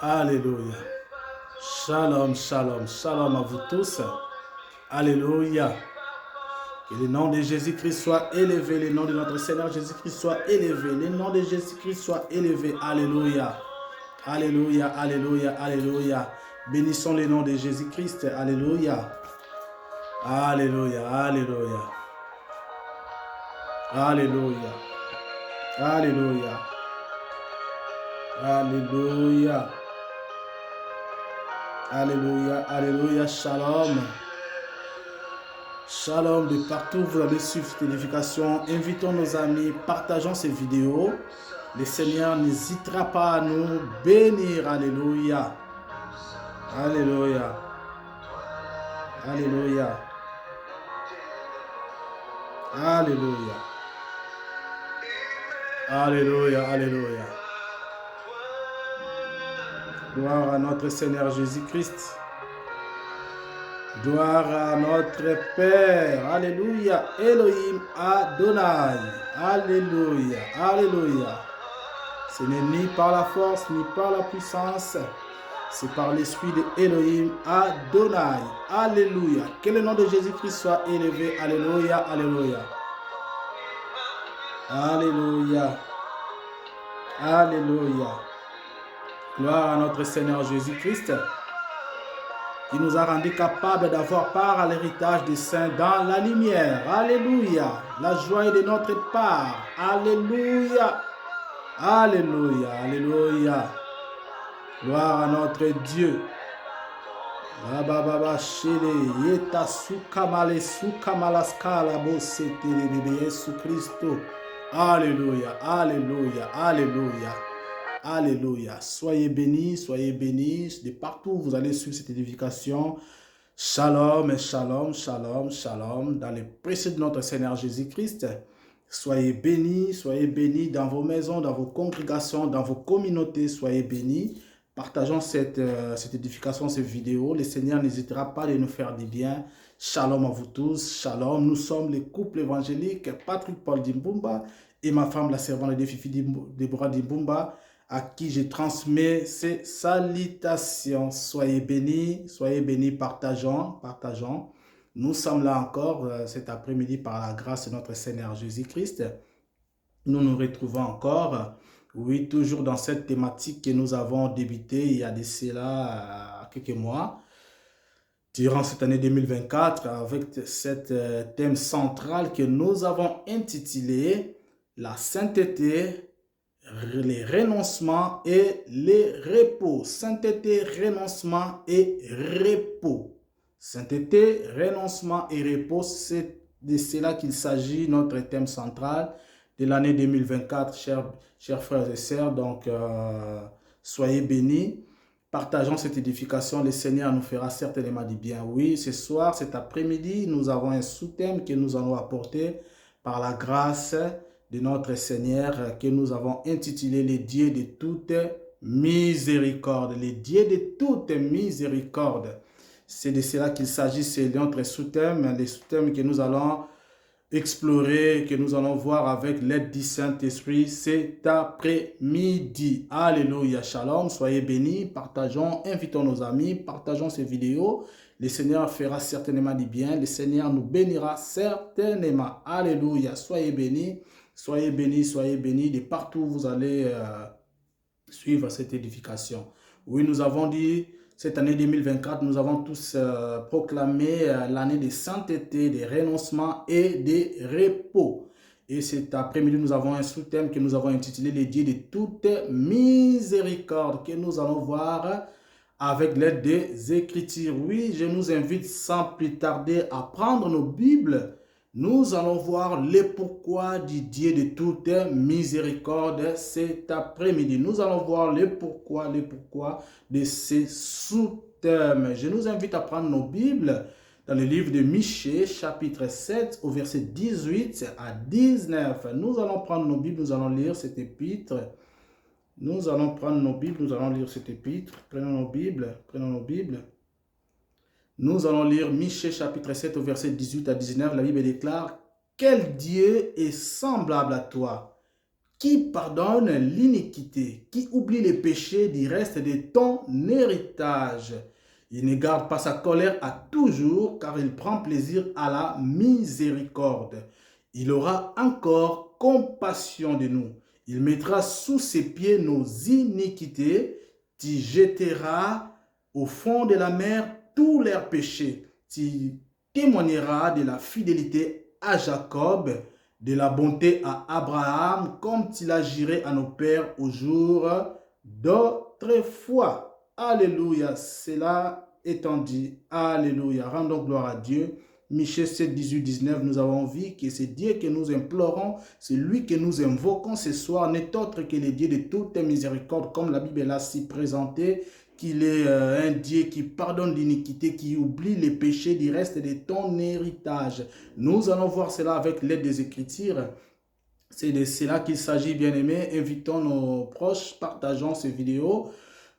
Alléluia. Shalom, shalom, shalom à vous tous. Alléluia. Que le nom de Jésus-Christ soit élevé, le nom de notre Seigneur Jésus-Christ soit élevé, le nom de Jésus-Christ soit élevé. Alléluia. Alléluia, alléluia, alléluia. Bénissons le nom de Jésus-Christ. Alléluia. Alléluia, alléluia. Alléluia. Alléluia. Alléluia. Alléluia, alléluia, shalom. Shalom de partout, vous allez suivre cette édification. Invitons nos amis, partageons ces vidéos. Le Seigneur n'hésitera pas à nous bénir. Alléluia. Alléluia. Alléluia. Alléluia. Alléluia, alléluia. Gloire à notre Seigneur Jésus-Christ. Gloire à notre Père. Alléluia. Elohim Adonai. Alléluia. Alléluia. Ce n'est ni par la force, ni par la puissance. C'est par l'esprit de Elohim Adonai. Alléluia. Que le nom de Jésus-Christ soit élevé. Alléluia. Alléluia. Alléluia. Alléluia. Gloire à notre Seigneur Jésus-Christ, qui nous a rendus capables d'avoir part à l'héritage des saints dans la lumière. Alléluia. La joie est de notre part. Alléluia. Alléluia. Alléluia. Gloire à notre Dieu. Alléluia. Alléluia. Alléluia. Alléluia. Soyez bénis de partout où vous allez suivre cette édification. Shalom et shalom, shalom, shalom. Dans les précieux de notre Seigneur Jésus-Christ. Soyez bénis dans vos maisons, dans vos congrégations, dans vos communautés. Soyez bénis. Partageons cette édification, cette vidéo. Le Seigneur n'hésitera pas de nous faire du bien. Shalom à vous tous. Shalom. Nous sommes le couple évangélique Patrick Paul Dimbumba et ma femme, la servante de Fifi Deborah Dimbumba, à qui je transmets ces salutations. Soyez bénis, partageons. Nous sommes là encore cet après-midi par la grâce de notre Seigneur Jésus-Christ. Nous nous retrouvons encore, oui, toujours dans cette thématique que nous avons débutée il y a de cela quelques mois, durant cette année 2024, avec cet thème central que nous avons intitulé « La sainteté, les renoncements et les repos ». Sainteté, renoncement et repos. Sainteté, renoncement et repos, c'est de cela qu'il s'agit, notre thème central de l'année 2024, chers frères et sœurs. Donc, soyez bénis. Partageons cette édification. Le Seigneur nous fera certainement du bien. Oui, ce soir, cet après-midi, nous avons un sous-thème que nous allons apporter par la grâce de notre Seigneur, que nous avons intitulé « Les dieux de toute miséricorde ». Les dieux de toute miséricorde. C'est de cela qu'il s'agit, c'est notre sous-thème, les sous-thèmes que nous allons explorer, que nous allons voir avec l'aide du Saint-Esprit cet après-midi. Alléluia, shalom, soyez bénis, partageons, invitons nos amis, partageons ces vidéos. Le Seigneur fera certainement du bien, le Seigneur nous bénira certainement. Alléluia, soyez bénis, de partout où vous allez suivre cette édification. Oui, nous avons dit, cette année 2024, nous avons tous proclamé l'année de sainteté, de renoncement et de repos. Et cet après-midi, nous avons un sous-thème que nous avons intitulé « Les dieux de toute miséricorde » que nous allons voir avec l'aide des Écritures. Oui, je nous invite sans plus tarder à prendre nos Bibles. Nous allons voir le pourquoi du Dieu de toute miséricorde cet après-midi. Nous allons voir le pourquoi de ces sous-thèmes. Je nous invite à prendre nos Bibles dans le livre de Michée, chapitre 7, au verset 18 à 19. Nous allons prendre nos Bibles, nous allons lire cet épître. Nous allons prendre nos Bibles, nous allons lire cet épître. Prenons nos Bibles. Nous allons lire Michée chapitre 7 au verset 18 à 19. La Bible déclare « Quel Dieu est semblable à toi? qui pardonne l'iniquité, qui oublie les péchés du reste de ton héritage. Il ne garde pas sa colère à toujours, car il prend plaisir à la miséricorde. Il aura encore compassion de nous. Il mettra sous ses pieds nos iniquités. Tu jetteras au fond de la mer tous leurs péchés. Tu témoigneras de la fidélité à Jacob, de la bonté à Abraham, comme tu l'as juré à nos pères au jour d'autrefois. Alléluia. Cela étant dit, alléluia. Rendons gloire à Dieu. Michée 7, 18, 19, nous avons vu que c'est Dieu que nous implorons, c'est lui que nous invoquons ce soir, n'est autre que le Dieu de toute miséricorde, comme la Bible l'a si présenté, qu'il est un Dieu qui pardonne l'iniquité, qui oublie les péchés du reste de ton héritage. Nous allons voir cela avec l'aide des Écritures. C'est de cela qu'il s'agit, bien-aimés. Invitons nos proches, partageons ces vidéos.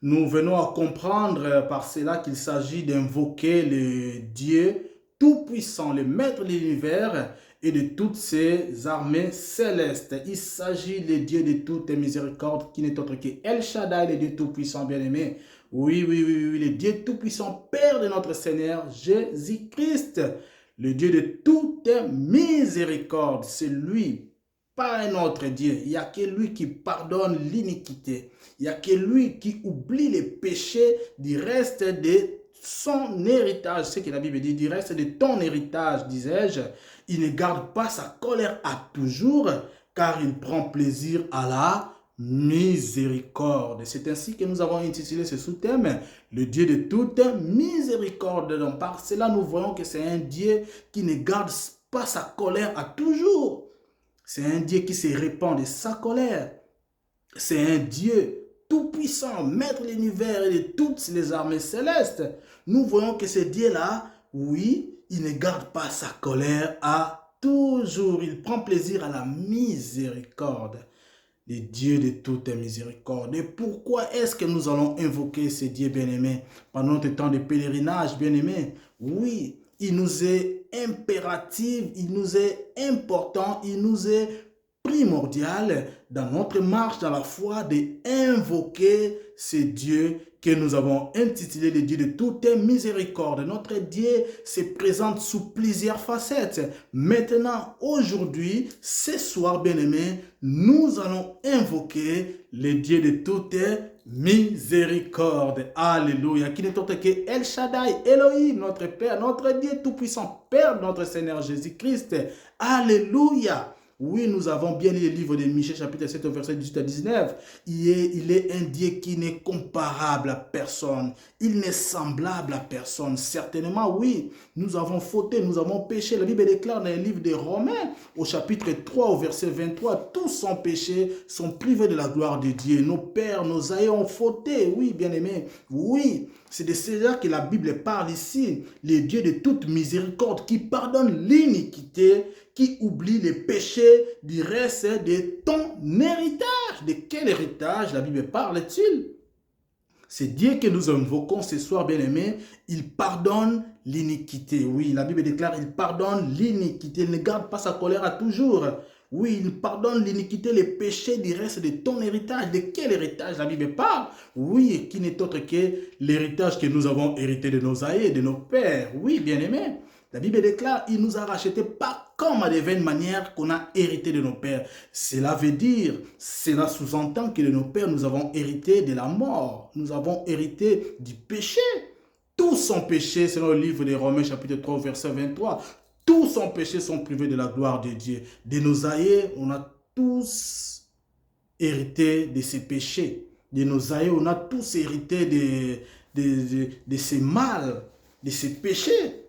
Nous venons à comprendre par cela qu'il s'agit d'invoquer le Dieu tout-puissant, le maître de l'univers et de toutes ses armées célestes. Il s'agit du Dieu de toute miséricorde qui n'est autre que El Shaddai, le Dieu tout-puissant, bien-aimé. Oui, le Dieu tout-puissant, Père de notre Seigneur Jésus-Christ, le Dieu de toute miséricorde. C'est lui, pas un autre Dieu. Il n'y a que lui qui pardonne l'iniquité. Il n'y a que lui qui oublie les péchés du reste de son héritage, ce que la Bible dit, du reste de ton héritage, disais-je. Il ne garde pas sa colère à toujours, car il prend plaisir à la miséricorde. C'est ainsi que nous avons intitulé ce sous-thème, le Dieu de toute miséricorde. Donc par cela, nous voyons que c'est un Dieu qui ne garde pas sa colère à toujours. C'est un Dieu qui se répand de sa colère. C'est un Dieu tout-puissant, maître de l'univers et de toutes les armées célestes. Nous voyons que ce Dieu-là, oui, il ne garde pas sa colère à toujours. Il prend plaisir à la miséricorde. Le Dieu de toute miséricorde. Et pourquoi est-ce que nous allons invoquer ce Dieu bien-aimé pendant notre temps de pèlerinage bien-aimé? Oui, il nous est impératif, il nous est important, il nous est primordial dans notre marche dans la foi d'invoquer ce Dieu que nous avons intitulé le Dieu de toute miséricorde. Notre Dieu se présente sous plusieurs facettes. Maintenant, aujourd'hui, ce soir, bien-aimés, nous allons invoquer le Dieu de toute miséricorde. Alléluia. Qui n'est autre que El Shaddai, Elohim, notre Père, notre Dieu tout-puissant, Père de notre Seigneur Jésus-Christ. Alléluia. Oui, nous avons bien lu le livre de Michée, chapitre 7, verset 18 à 19. Il est un Dieu qui n'est comparable à personne. Il n'est semblable à personne. Certainement, oui, nous avons fauté, nous avons péché. La Bible déclare dans le livre des Romains, au chapitre 3, au verset 23, tous sans péché sont privés de la gloire de Dieu. Nos pères, nos aïeux ont fauté. Oui, bien-aimés, oui. C'est de cela que la Bible parle ici. Le Dieu de toute miséricorde qui pardonne l'iniquité, qui oublie les péchés du reste de ton héritage. De quel héritage la Bible parle-t-il? C'est Dieu que nous invoquons ce soir, bien-aimés. Il pardonne l'iniquité. Oui, la Bible déclare, il pardonne l'iniquité. Il ne garde pas sa colère à toujours. Oui, il pardonne l'iniquité, les péchés du reste de ton héritage. De quel héritage la Bible parle? Oui, qui n'est autre que l'héritage que nous avons hérité de nos aïeux, de nos pères. Oui, bien-aimés. La Bible déclare, il nous a rachetés pas comme à des vaines manières qu'on a hérité de nos pères. Cela veut dire, cela sous-entend que de nos pères, nous avons hérité de la mort. Nous avons hérité du péché. Tous sont péchés, selon le livre des Romains, chapitre 3, verset 23. Tous sans péché sont privés de la gloire de Dieu. De nos aïeux, on a tous hérité de ces péchés. De nos aïeux, on a tous hérité de ces mal, de ces péchés.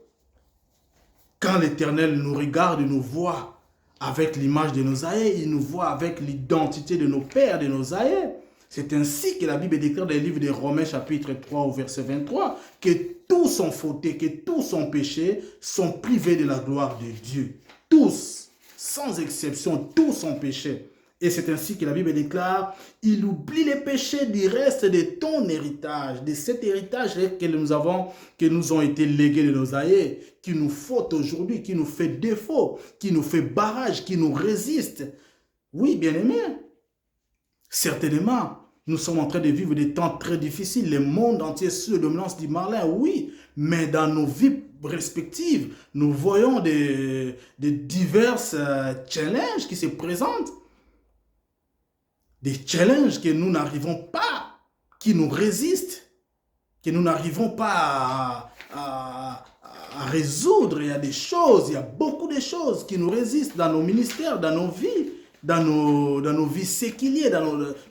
Quand l'Éternel nous regarde et nous voit avec l'image de nos aïeux, il nous voit avec l'identité de nos pères, de nos aïeux. C'est ainsi que la Bible déclare dans le livre des Romains, chapitre 3, au verset 23, que tous sont fautés, que tous sont péchés, sont privés de la gloire de Dieu. Tous, sans exception, tous sont péchés. Et c'est ainsi que la Bible déclare, il oublie les péchés du reste de ton héritage, de cet héritage que nous ont été légués de nos aïeux, qui nous faute aujourd'hui, qui nous fait défaut, qui nous fait barrage, qui nous résiste. Oui, bien-aimés. Certainement, nous sommes en train de vivre des temps très difficiles. Le monde entier est sous la dominance du malin, oui. Mais dans nos vies respectives, nous voyons des divers challenges qui se présentent. Des challenges que nous n'arrivons pas, qui nous résistent, que nous n'arrivons pas à résoudre. Il y a des choses, il y a beaucoup de choses qui nous résistent dans nos ministères, dans nos vies, dans nos vies séculières,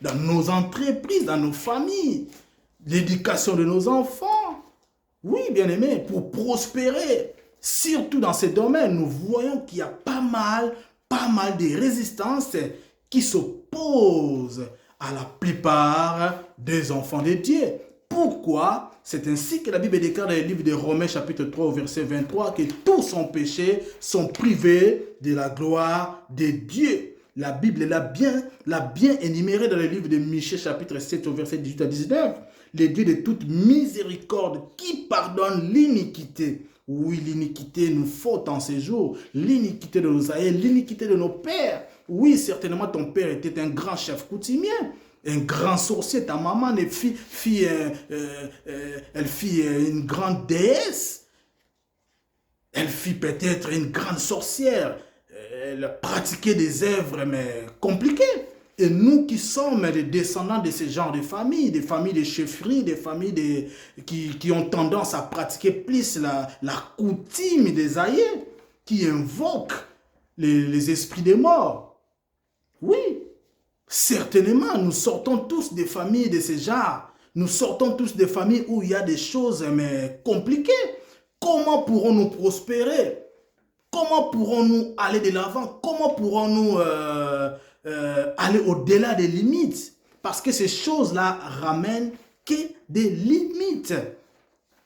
dans nos entreprises, dans nos familles, l'éducation de nos enfants. Oui, bien-aimés, pour prospérer, surtout dans ces domaines, nous voyons qu'il y a pas mal de résistances qui s'opposent à la plupart des enfants de Dieu. Pourquoi? C'est ainsi que la Bible déclare dans le livre de Romains chapitre 3 au verset 23 que tous sont péchés, sont privés de la gloire de Dieu. La Bible l'a bien énuméré dans le livre de Michée chapitre 7 au verset 18 à 19. Le Dieu de toute miséricorde qui pardonne l'iniquité. Oui, l'iniquité nous faute en ces jours. L'iniquité de nos aïeux, l'iniquité de nos pères. Oui, certainement ton père était un grand chef coutumier, un grand sorcier. Ta maman elle fit une grande déesse. Elle fit peut-être une grande sorcière. Elle pratiquait des œuvres mais compliquées. Et nous qui sommes des descendants de ce genre de familles, des familles de chefferies, des familles qui ont tendance à pratiquer plus la coutume des aïeux, qui invoquent les esprits des morts. Oui, certainement, nous sortons tous des familles de ce genre. Nous sortons tous des familles où il y a des choses mais compliquées. Comment pourrons-nous prospérer? Comment pourrons-nous aller de l'avant? Comment pourrons-nous aller au-delà des limites? Parce que ces choses-là ramènent que des limites.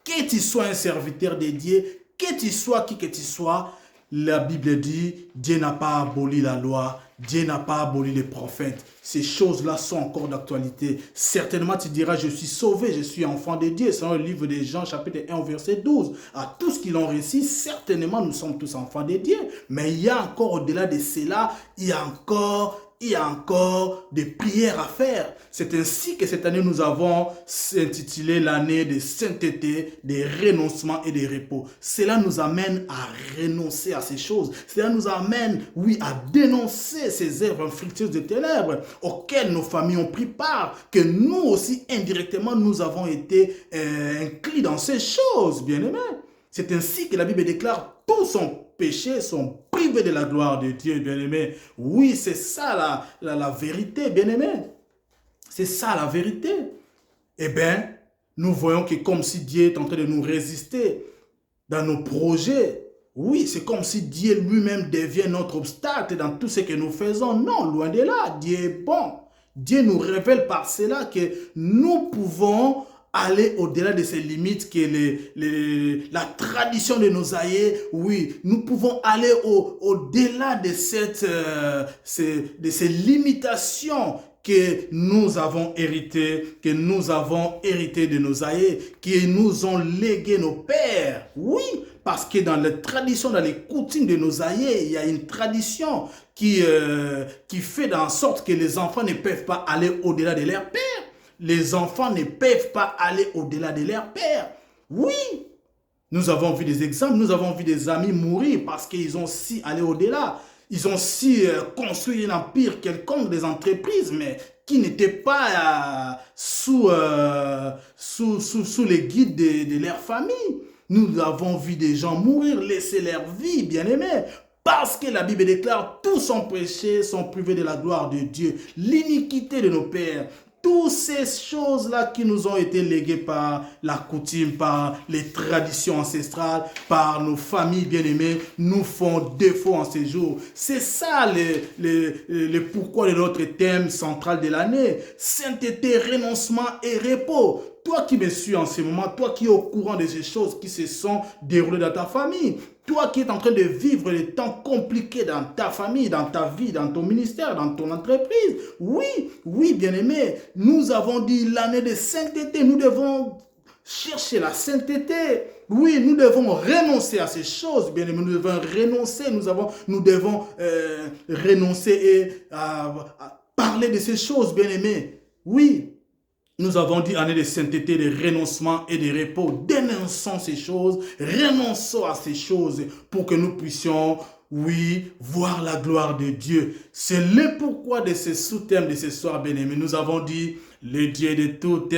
Que tu sois un serviteur de Dieu, que tu sois qui que tu sois, la Bible dit, Dieu n'a pas aboli la loi, Dieu n'a pas aboli les prophètes. Ces choses-là sont encore d'actualité. Certainement, tu diras, je suis sauvé, je suis enfant de Dieu. C'est dans le livre de Jean, chapitre 1, verset 12. À tous qui l'ont réussi, certainement, nous sommes tous enfants de Dieu. Mais il y a encore, au-delà de cela, il y a encore des prières à faire. C'est ainsi que cette année, nous avons intitulé l'année de sainteté, des renoncements et des repos. Cela nous amène à renoncer à ces choses. Cela nous amène, oui, à dénoncer ces œuvres infructueuses de ténèbres auxquelles nos familles ont pris part, que nous aussi, indirectement, nous avons été inclus dans ces choses, bien-aimés. C'est ainsi que la Bible déclare, tous sont péchés, sont privés de la gloire de Dieu, bien-aimé. Oui, c'est ça la vérité, bien-aimé. C'est ça la vérité. Eh bien, nous voyons que comme si Dieu est en train de nous résister dans nos projets. Oui, c'est comme si Dieu lui-même devient notre obstacle dans tout ce que nous faisons. Non, loin de là, Dieu est bon. Dieu nous révèle par cela que nous pouvons aller au-delà de ces limites que la tradition de nos aïeux, oui, nous pouvons aller au-delà de ces limitations que nous avons héritées, de nos aïeux, qui nous ont légué nos pères. Oui, parce que dans les traditions, dans les coutumes de nos aïeux, il y a une tradition qui fait en sorte que les enfants ne peuvent pas aller au-delà de leur père. Les enfants ne peuvent pas aller au-delà de leur père. Oui, nous avons vu des exemples, nous avons vu des amis mourir parce qu'ils ont si allé au-delà. Ils ont si construit un empire quelconque, des entreprises, mais qui n'étaient pas sous les guides de leur famille. Nous avons vu des gens mourir, laisser leur vie, bien-aimés. Parce que la Bible déclare, tous sont péchés, sont privés de la gloire de Dieu. L'iniquité de nos pères. Toutes ces choses-là qui nous ont été léguées par la coutume, par les traditions ancestrales, par nos familles bien-aimées, nous font défaut en ces jours. C'est ça le pourquoi de notre thème central de l'année. Sainteté, renoncement et repos. Toi qui me suis en ce moment, toi qui es au courant de ces choses qui se sont déroulées dans ta famille, toi qui es en train de vivre des temps compliqués dans ta famille, dans ta vie, dans ton ministère, dans ton entreprise. Oui, bien-aimé, nous avons dit l'année de sainteté, nous devons chercher la sainteté. Oui, nous devons renoncer à ces choses, bien-aimé, nous devons renoncer, nous devons renoncer parler de ces choses, bien-aimés. Oui, nous avons dit année de sainteté, de renoncement et de repos. Dénonçons ces choses, renonçons à ces choses pour que nous puissions, oui, voir la gloire de Dieu. C'est le pourquoi de ce sous-thème de ce soir, bien-aimés. Nous avons dit, le Dieu de toute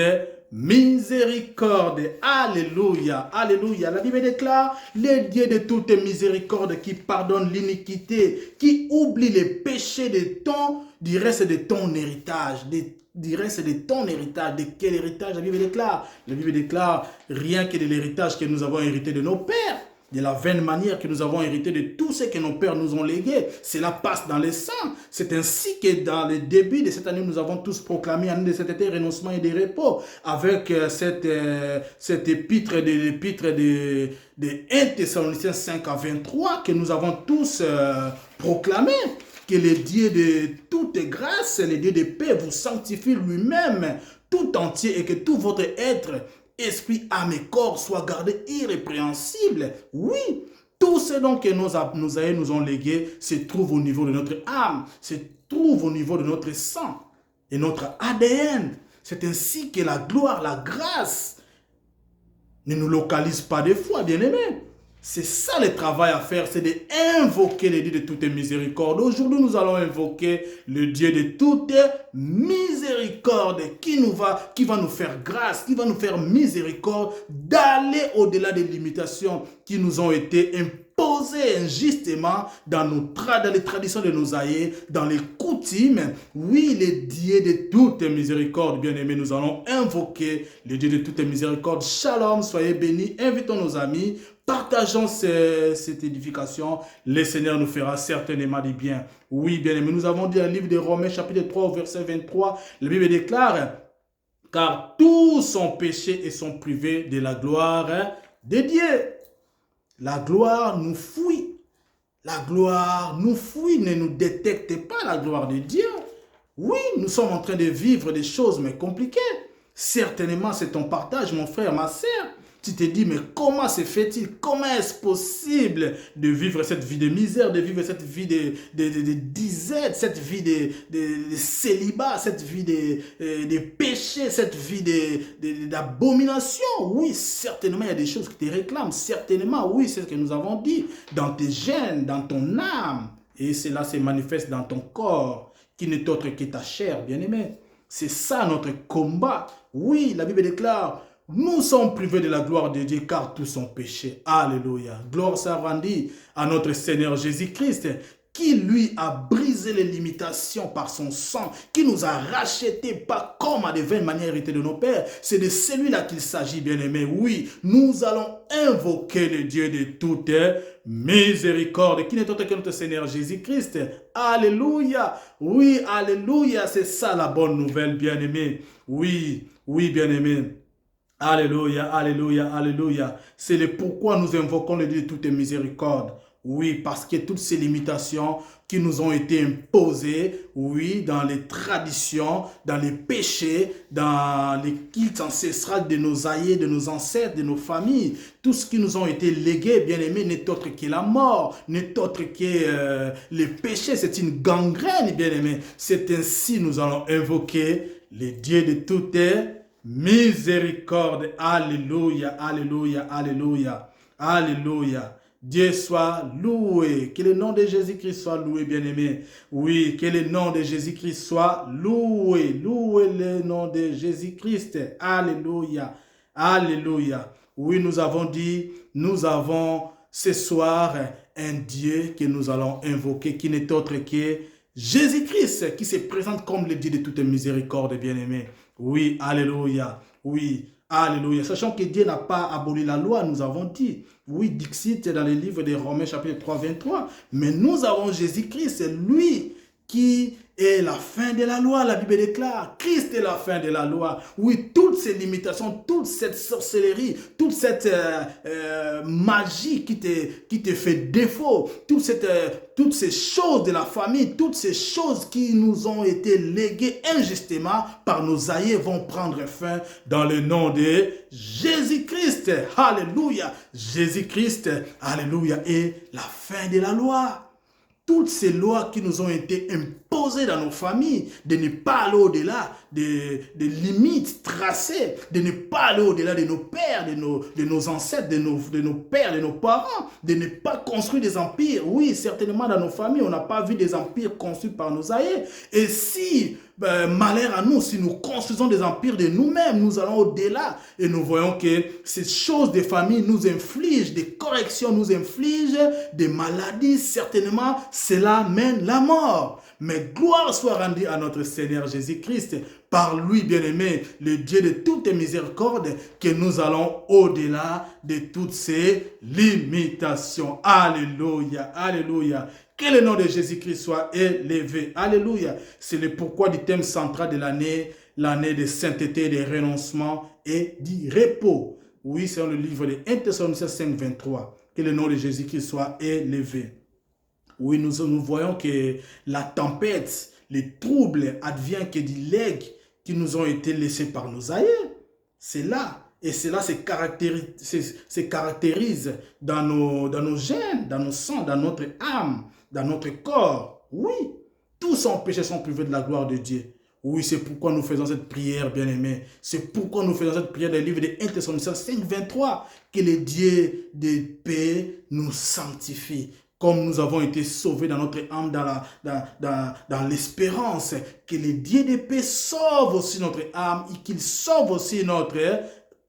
miséricorde. Alléluia, alléluia. La Bible déclare, le Dieu de toute miséricorde qui pardonne l'iniquité, qui oublie les péchés du reste de ton héritage, du reste de ton héritage. De quel héritage? La Bible déclare? La Bible déclare rien que de l'héritage que nous avons hérité de nos pères, de la vaine manière que nous avons hérité de tout ce que nos pères nous ont légué. Cela passe dans le sang. C'est ainsi que dans le début de cette année, nous avons tous proclamé année de cet été, renoncement et de repos, avec cette épître de 1 Thessaloniciens 5 à 23 que nous avons tous proclamé. Que le Dieu de toute grâce, le Dieu de paix vous sanctifie lui-même tout entier et que tout votre être, esprit, âme et corps soit gardé irrépréhensible. Oui, tout ce dont que nos aïeux nous ont légué se trouve au niveau de notre âme, se trouve au niveau de notre sang et notre ADN. C'est ainsi que la gloire, la grâce ne nous localise pas des fois, bien-aimés. C'est ça le travail à faire, c'est d'invoquer le Dieu de toute miséricorde. Aujourd'hui, nous allons invoquer le Dieu de toute miséricorde qui va nous faire grâce, qui va nous faire miséricorde d'aller au-delà des limitations qui nous ont été imposées injustement dans les traditions de nos aïeux, dans les coutumes. Oui, le Dieu de toute miséricorde, bien-aimés, nous allons invoquer le Dieu de toute miséricorde. Shalom, soyez bénis, invitons nos amis. Partageons cette édification. Le Seigneur nous fera certainement du bien. Oui, bien aimé, nous avons dit dans le livre de Romains, chapitre 3, verset 23, la Bible déclare, car tous sont péchés et sont privés de la gloire de Dieu. La gloire nous fuit. La gloire nous fuit, ne nous détecte pas la gloire de Dieu. Oui, nous sommes en train de vivre des choses, mais compliquées. Certainement, c'est ton partage, mon frère, ma sœur. Tu te dis, mais comment se fait-il? Comment est-ce possible de vivre cette vie de misère, de vivre cette vie de disette, cette vie de célibat, cette vie de péché, cette vie d'abomination? Oui, certainement, il y a des choses qui te réclament. Certainement, oui, c'est ce que nous avons dit. Dans tes gènes, dans ton âme. Et cela se manifeste dans ton corps, qui n'est autre que ta chair, bien-aimé. C'est ça notre combat. Oui, la Bible déclare, nous sommes privés de la gloire de Dieu car tous sont péchés. Alléluia. Gloire soit rendue à notre Seigneur Jésus-Christ qui lui a brisé les limitations par son sang, qui nous a rachetés pas comme à de vaines manières héritées de nos pères. C'est de celui-là qu'il s'agit, bien-aimé. Oui, nous allons invoquer le Dieu de toute miséricorde, qui n'est autre que notre Seigneur Jésus-Christ. Alléluia. Oui, alléluia. C'est ça la bonne nouvelle, bien-aimé. Oui, oui, bien-aimé. Alléluia, alléluia, alléluia. C'est le pourquoi nous invoquons le Dieu de toute miséricorde. Oui, parce que toutes ces limitations qui nous ont été imposées, oui, dans les traditions, dans les péchés, dans les cultes ancestrales de nos aïeux, de nos ancêtres, de nos familles, tout ce qui nous ont été légués, bien-aimés, n'est autre que la mort, n'est autre que les péchés. C'est une gangrène, bien-aimés. C'est ainsi nous allons invoquer le Dieu de toute miséricorde. Alléluia, alléluia, alléluia, alléluia. Dieu soit loué. Que le nom de Jésus-Christ soit loué, bien-aimé. Oui, que le nom de Jésus-Christ soit loué. Louez le nom de Jésus-Christ. Alléluia, alléluia. Oui, nous avons dit, nous avons ce soir un Dieu que nous allons invoquer, qui n'est autre que Jésus-Christ, qui se présente comme le Dieu de toute miséricorde, bien-aimé. Oui, alléluia, oui, alléluia. Sachant que Dieu n'a pas aboli la loi, nous avons dit. Oui, Dixit dans le livre de Romains chapitre 3, 23. Mais nous avons Jésus-Christ, c'est lui qui est la fin de la loi. La Bible déclare, Christ est la fin de la loi. Oui, toutes ces limitations, toute cette sorcellerie, toute cette magie qui te fait défaut, toutes ces choses de la famille, toutes ces choses qui nous ont été léguées injustement par nos aïeux vont prendre fin dans le nom de Jésus-Christ. Alléluia. Jésus-Christ, alléluia, est la fin de la loi. Toutes ces lois qui nous ont été imposées imposer dans nos familles, de ne pas aller au-delà des limites tracées, de ne pas aller au-delà de nos pères, de nos ancêtres, de nos pères, de nos parents, de ne pas construire des empires. Oui, certainement dans nos familles, on n'a pas vu des empires construits par nos aïeux. Et si, malheur à nous, si nous construisons des empires de nous-mêmes, nous allons au-delà et nous voyons que ces choses des familles nous infligent, des corrections nous infligent, des maladies, certainement, cela mène la mort. Mais gloire soit rendue à notre Seigneur Jésus-Christ, par lui, bien-aimé, le Dieu de toutes miséricordes, que nous allons au-delà de toutes ces limitations. Alléluia, alléluia. Que le nom de Jésus-Christ soit élevé. Alléluia. C'est le pourquoi du thème central de l'année, l'année de sainteté, de renoncement et du repos. Oui, c'est dans le livre de 1 Thessaloniciens 5, 23. Que le nom de Jésus-Christ soit élevé. Oui, nous voyons que la tempête, les troubles adviennent que des legs qui nous ont été laissés par nos aïeux. C'est là. Et cela se caractérise dans nos gènes, dans nos sangs, dans notre âme, dans notre corps. Oui, tous sans péché sont privés de la gloire de Dieu. Oui, c'est pourquoi nous faisons cette prière, bien-aimés. C'est pourquoi nous faisons cette prière dans le livre de 1 Thessaloniciens 5, 23. Que le Dieu de paix nous sanctifie. Comme nous avons été sauvés dans notre âme, dans l'espérance. Que le Dieu de paix sauve aussi notre âme et qu'il sauve aussi notre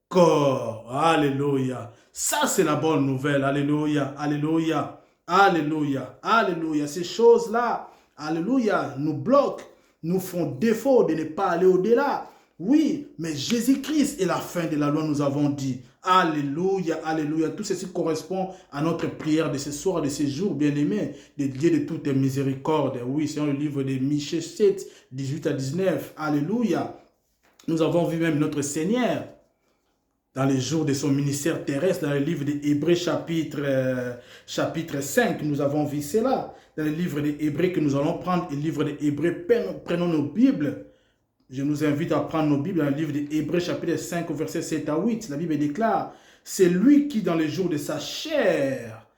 corps. Alléluia. Ça, c'est la bonne nouvelle. Alléluia. Alléluia. Alléluia. Alléluia. Ces choses-là, alléluia, nous bloquent, nous font défaut de ne pas aller au-delà. Oui, mais Jésus-Christ est la fin de la loi, nous avons dit. Alléluia, alléluia. Tout ceci correspond à notre prière de ce soir, de ce jour, bien-aimés, de Dieu de toutes miséricordes. Oui, c'est dans le livre de Michée 7, 18 à 19. Alléluia. Nous avons vu même notre Seigneur dans les jours de son ministère terrestre, dans le livre des Hébreux chapitre 5, nous avons vu cela. Dans le livre des Hébreux que nous allons prendre, le livre des Hébreux, prenons nos Bibles. Je nous invite à prendre nos Bibles dans le livre des Hébreux chapitre 5, verset 7 à 8. La Bible déclare, c'est lui qui dans les jours de sa chair,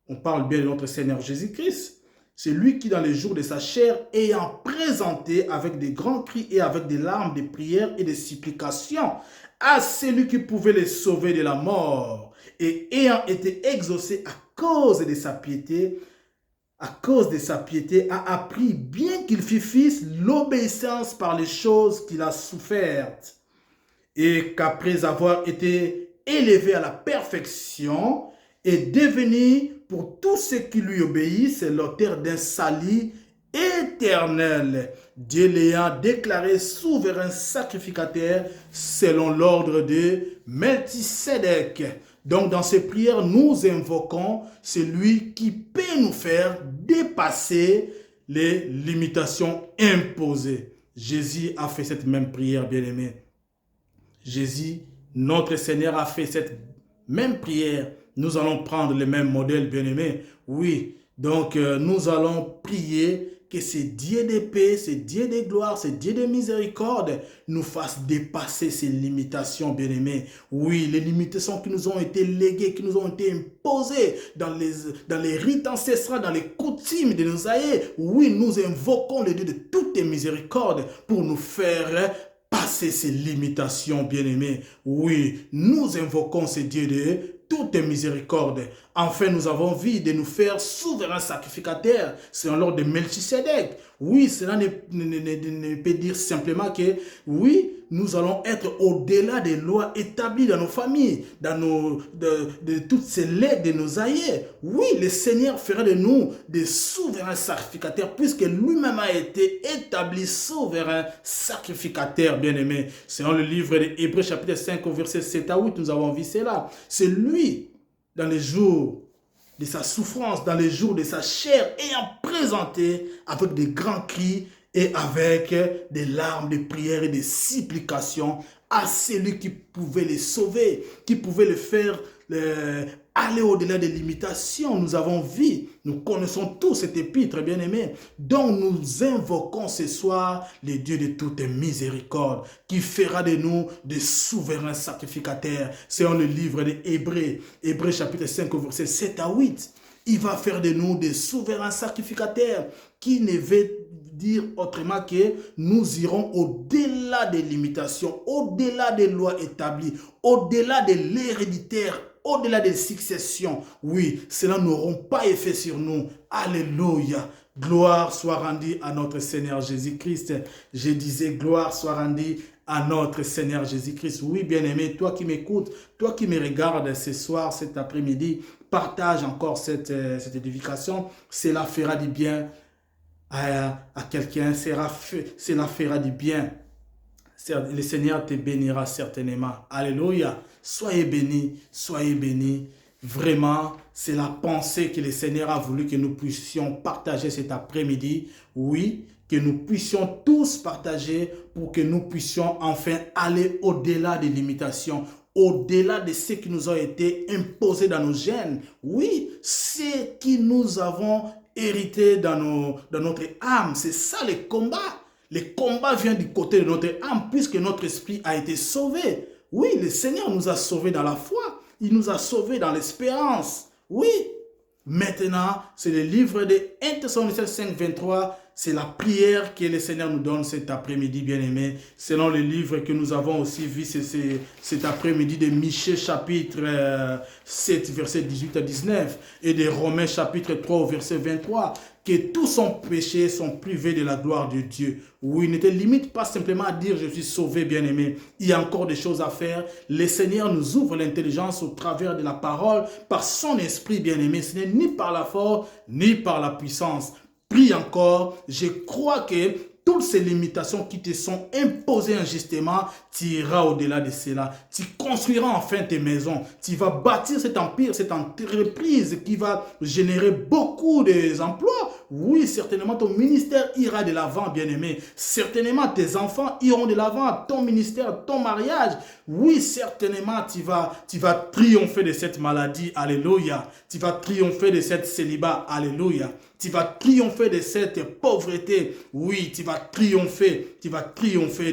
on parle bien de notre Seigneur Jésus-Christ, c'est lui qui dans les jours de sa chair, ayant présenté avec des grands cris et avec des larmes, des prières et des supplications, à celui qui pouvait les sauver de la mort, et ayant été exaucé à cause de sa piété, a appris, bien qu'il fût fils, l'obéissance par les choses qu'il a souffertes, et qu'après avoir été élevé à la perfection, est devenu pour tous ceux qui lui obéissent l'auteur d'un salut éternel, Dieu l'ayant déclaré souverain sacrificateur selon l'ordre de Melchisédek. Donc dans ces prières, nous invoquons celui qui peut nous faire dépasser les limitations imposées. Jésus a fait cette même prière, bien-aimé. Jésus, notre Seigneur, a fait cette même prière. Nous allons prendre le même modèle, bien-aimé. Oui, donc nous allons prier que ce Dieu de paix, ce Dieu de gloire, ce Dieu de miséricorde nous fasse dépasser ces limitations, bien-aimés. Oui, les limitations qui nous ont été léguées, qui nous ont été imposées dans les rites ancestrales, dans les coutumes de nos aïeux. Oui, nous invoquons le Dieu de toutes les miséricordes pour nous faire passer ces limitations, bien-aimés. Oui, nous invoquons ce Dieu de toutes miséricordes. Enfin, nous avons vu de nous faire souverains sacrificateurs selon l'ordre de Melchisédek. Oui, cela ne peut dire simplement que, oui, nous allons être au-delà des lois établies dans nos familles, de toutes ces legs de nos aïeux. Oui, le Seigneur fera de nous des souverains sacrificateurs, puisque lui-même a été établi souverain sacrificateur, bien-aimé. Selon le livre de Hébreux chapitre 5, verset 7 à 8, nous avons vu cela. C'est lui, dans les jours de sa souffrance, dans les jours de sa chair, ayant présenté avec des grands cris et avec des larmes, des prières et des supplications à celui qui pouvait les sauver, qui pouvait les faire aller au-delà des limitations. Nous avons vu, nous connaissons tous cet épître, bien-aimé, dont nous invoquons ce soir le Dieu de toute miséricorde, qui fera de nous des souverains sacrificateurs. C'est dans le livre des Hébreux, Hébreux chapitre 5, verset 7 à 8. Il va faire de nous des souverains sacrificateurs qui ne dire autrement que nous irons au-delà des limitations, au-delà des lois établies, au-delà de l'héréditaire, au-delà des successions. Oui, cela n'auront pas effet sur nous. Alléluia. Gloire soit rendue à notre Seigneur Jésus-Christ. Je disais, gloire soit rendue à notre Seigneur Jésus-Christ. Oui, bien-aimé, toi qui m'écoutes, toi qui me regardes ce soir, cet après-midi, partage encore cette édification. Cela fera du bien à quelqu'un. Cela fera du bien. Le Seigneur te bénira certainement. Alléluia. Soyez bénis, soyez bénis. Vraiment, c'est la pensée que le Seigneur a voulu que nous puissions partager cet après-midi. Oui, que nous puissions tous partager pour que nous puissions enfin aller au-delà des limitations, au-delà de ce qui nous a été imposé dans nos gènes. Oui, ce que nous avons hérité dans notre âme, c'est ça le combat. Le combat vient du côté de notre âme puisque notre esprit a été sauvé. Oui, le Seigneur nous a sauvés dans la foi. Il nous a sauvés dans l'espérance. Oui. Maintenant, c'est le livre de 1 Thessaloniciens 5, 23. C'est la prière que le Seigneur nous donne cet après-midi, bien-aimé. Selon le livre que nous avons aussi vu cet après-midi de Michée chapitre 7, verset 18 à 19 et de Romains chapitre 3, verset 23. Que tous son péché sont privés de la gloire de Dieu. Oui, ne te limite pas simplement à dire « je suis sauvé, bien-aimé ». Il y a encore des choses à faire. Le Seigneur nous ouvre l'intelligence au travers de la parole, par son esprit, bien-aimé. Ce n'est ni par la force, ni par la puissance. Prie encore. Je crois que toutes ces limitations qui te sont imposées injustement, tu iras au-delà de cela. Tu construiras enfin tes maisons. Tu vas bâtir cet empire, cette entreprise qui va générer beaucoup d'emplois. Oui, certainement ton ministère ira de l'avant, bien-aimé. Certainement tes enfants iront de l'avant, ton ministère, ton mariage. Oui, certainement tu vas triompher de cette maladie. Alléluia. Tu vas triompher de cette célibat. Alléluia. Tu vas triompher de cette pauvreté. Oui, tu vas triompher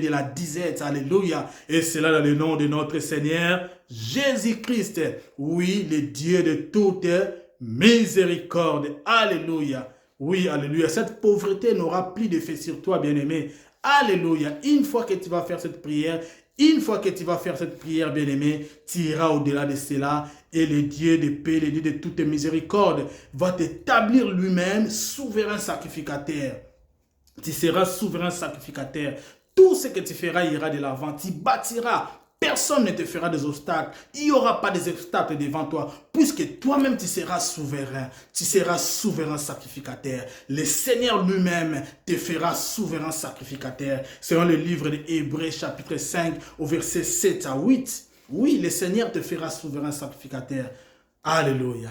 de la disette. Alléluia. Et cela dans le nom de notre Seigneur Jésus-Christ. Oui, le Dieu de toute miséricorde. Alléluia. Oui, alléluia. Cette pauvreté n'aura plus d'effet sur toi, bien-aimé. Alléluia. Une fois que tu vas faire cette prière, bien-aimé, tu iras au-delà de cela et le Dieu de paix, le Dieu de toute miséricorde va t'établir lui-même souverain sacrificateur. Tu seras souverain sacrificateur. Tout ce que tu feras ira de l'avant. Tu bâtiras. Personne ne te fera des obstacles. Il n'y aura pas des obstacles devant toi. Puisque toi-même, tu seras souverain. Tu seras souverain sacrificateur. Le Seigneur lui-même te fera souverain sacrificateur. Selon le livre de Hébreux, chapitre 5, au verset 7 à 8. Oui, le Seigneur te fera souverain sacrificateur. Alléluia.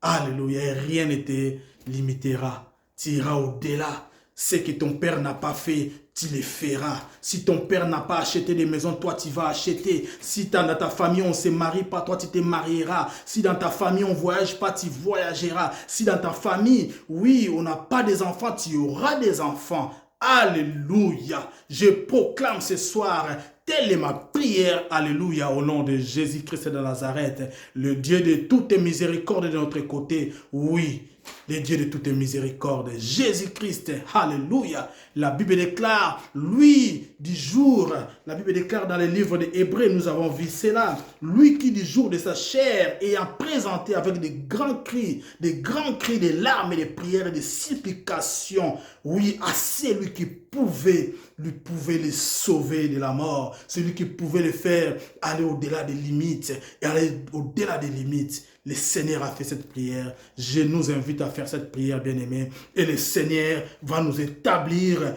Alléluia. Et rien ne te limitera. Tu iras au-delà. Ce que ton père n'a pas fait, tu le feras. Si ton père n'a pas acheté des maisons, toi tu vas acheter. Si dans ta famille on ne se marie pas, toi tu te marieras. Si dans ta famille on ne voyage pas, tu voyageras. Si dans ta famille, oui, on n'a pas des enfants, tu auras des enfants. Alléluia. Je proclame ce soir, telle est ma prière, alléluia, au nom de Jésus-Christ de Nazareth, le Dieu de toute miséricorde de notre côté. Oui, le Dieu de toute miséricorde, Jésus-Christ, alléluia. La Bible déclare, lui, du jour, la Bible déclare dans le livre des Hébreux, nous avons vu cela, lui qui du jour de sa chair ayant présenté avec des grands cris, des larmes et des prières et des supplications, oui, à celui qui pouvait les sauver de la mort, celui qui pouvait les faire aller au-delà des limites, et aller au-delà des limites. Le Seigneur a fait cette prière. Je nous invite à faire cette prière, bien-aimés. Et le Seigneur va nous établir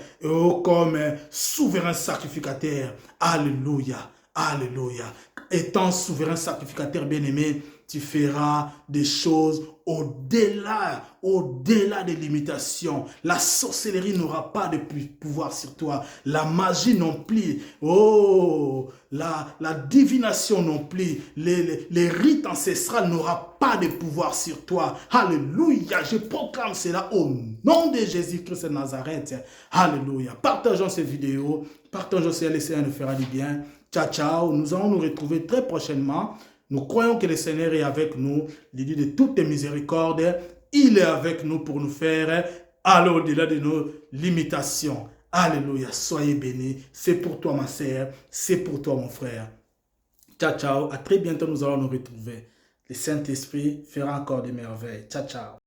comme souverain sacrificateur. Alléluia. Alléluia. Étant souverain sacrificateur, bien-aimé, tu feras des choses au-delà des limitations. La sorcellerie n'aura pas de pouvoir sur toi. La magie non plus. Oh, la divination non plus. Les rites ancestrales n'aura pas de pouvoir sur toi. Alléluia. Je proclame cela au nom de Jésus-Christ de Nazareth. Alléluia. Partageons ces vidéos. Partageons cela. Le Seigneur nous fera du bien. Ciao, ciao. Nous allons nous retrouver très prochainement. Nous croyons que le Seigneur est avec nous, le Dieu de toute miséricorde. Il est avec nous pour nous faire aller au-delà de nos limitations. Alléluia, soyez bénis. C'est pour toi ma sœur, c'est pour toi mon frère. Ciao, ciao, à très bientôt nous allons nous retrouver. Le Saint-Esprit fera encore des merveilles. Ciao, ciao.